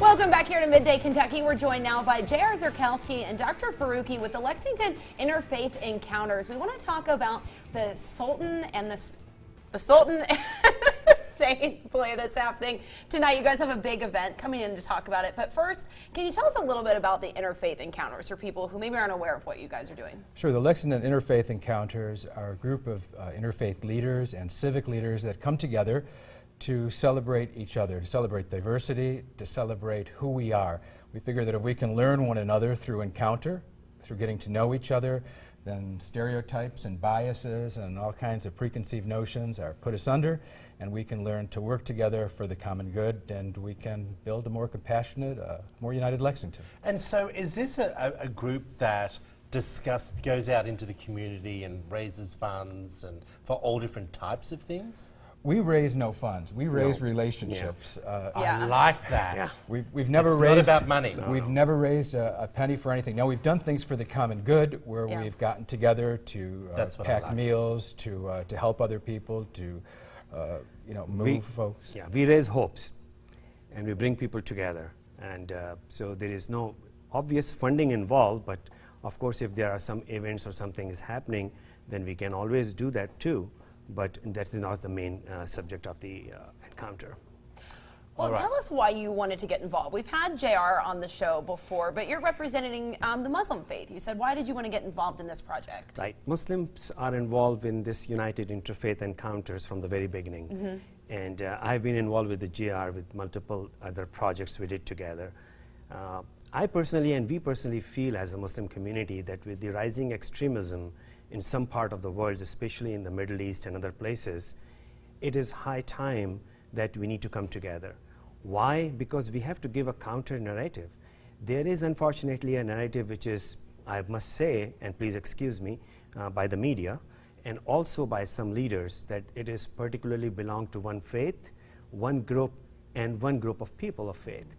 Welcome back here to Midday Kentucky. We're joined now by J.R. Zerkowski and Dr. Faruqi with the Lexington Interfaith Encounters. We want to talk about the Sultan and the Sultan and the Saint play that's happening tonight. You guys have a big event coming in to talk about it. But first, can you tell us a little bit about the Interfaith Encounters for people who maybe aren't aware of what you guys are doing? Sure. The Lexington Interfaith Encounters are a group of interfaith leaders and civic leaders that come together to celebrate each other, to celebrate diversity, to celebrate who we are. We figure that if we can learn one another through encounter, through getting to know each other, then stereotypes and biases and all kinds of preconceived notions are put asunder, and we can learn to work together for the common good, and we can build a more compassionate, more united Lexington. And so is this a group that goes out into the community and raises funds and for all different types of things? We raise no funds. We raise relationships. I like that. Yeah. We've never it's raised. Not about money. We've never raised a penny for anything. No, we've done things for the common good, where we've gotten together to pack meals, to help other people, to move folks. Yeah, we raise hopes, and we bring people together, and so there is no obvious funding involved. But of course, if there are some events or something is happening, then we can always do that too. But that is not the main subject of the encounter. Well, tell us why you wanted to get involved. We've had JR on the show before, but you're representing the Muslim faith. You said, why did you want to get involved in this project? Right. Muslims are involved in this United Interfaith Encounters from the very beginning. Mm-hmm. And I've been involved with the JR with multiple other projects we did together. I personally and we personally feel as a Muslim community that with the rising extremism in some part of the world, especially in the Middle East and other places, it is high time that we need to come together. Why? Because we have to give a counter narrative. There is unfortunately a narrative which is, I must say, and please excuse me, by the media and also by some leaders, that it is particularly belong to one faith, one group, and one group of people of faith.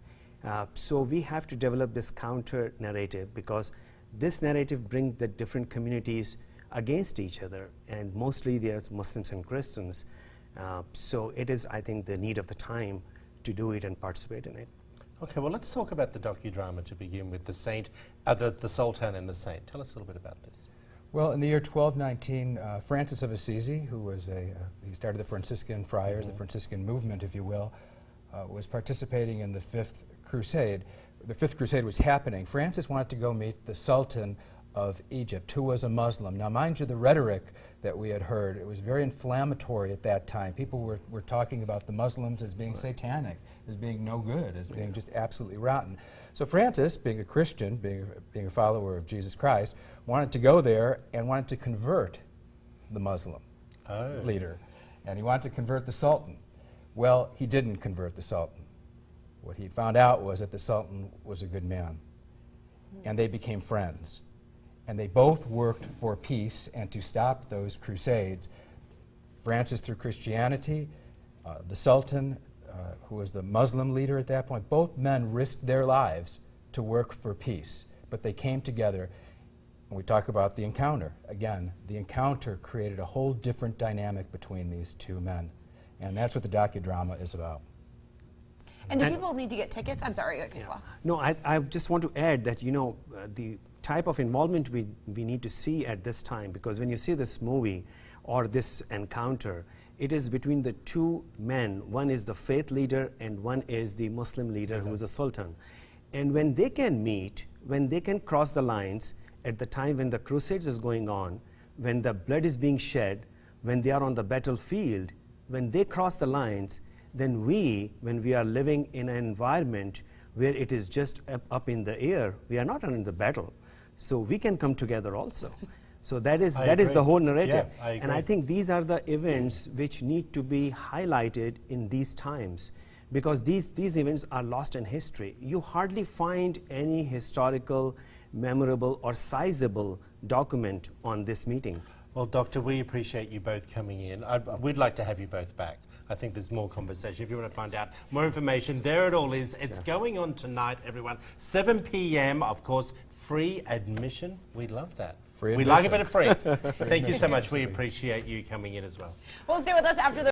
So we have to develop this counter narrative, because this narrative brings the different communities against each other, and mostly there's Muslims and Christians. So it is, I think, the need of the time to do it and participate in it. Okay, well, let's talk about the docudrama to begin with, the Sultan and the Saint. Tell us a little bit about this. Well, in the year 1219, Francis of Assisi, who was he started the Franciscan friars, the Franciscan movement, if you will, was participating in the Fifth Crusade. The Fifth Crusade was happening. Francis wanted to go meet the Sultan of Egypt, who was a Muslim. Now, mind you, the rhetoric that we had heard, it was very inflammatory at that time. People were talking about the Muslims as being satanic, as being no good, as being just absolutely rotten. So Francis, being a Christian, being a follower of Jesus Christ, wanted to go there and wanted to convert the Muslim leader. And he wanted to convert the Sultan. Well, he didn't convert the Sultan. What he found out was that the Sultan was a good man. And they became friends. And they both worked for peace and to stop those crusades. Francis through Christianity, the Sultan, who was the Muslim leader at that point, both men risked their lives to work for peace. But they came together, and we talk about the encounter. Again, the encounter created a whole different dynamic between these two men. And that's what the docudrama is about. And do people need to get tickets? I'm sorry. No, I just want to add that, the type of involvement we need to see at this time, because when you see this movie or this encounter, it is between the two men. One is the faith leader and one is the Muslim leader who is a Sultan. And when they can meet, when they can cross the lines at the time when the crusades is going on, when the blood is being shed, when they are on the battlefield, when they cross the lines, then when we are living in an environment where it is just up in the air, we are not in the battle. So we can come together also. So that is the whole narrative. Yeah, I agree. And I think these are the events which need to be highlighted in these times, because these events are lost in history. You hardly find any historical, memorable, or sizable document on this meeting. Well, Doctor, we appreciate you both coming in. We'd like to have you both back. I think there's more conversation. If you want to find out more information, there it all is. It's going on tonight, everyone. 7 p.m., of course, free admission. We love that. Free we like a bit of free. Thank you so much. We appreciate you coming in as well. Well, stay with us after the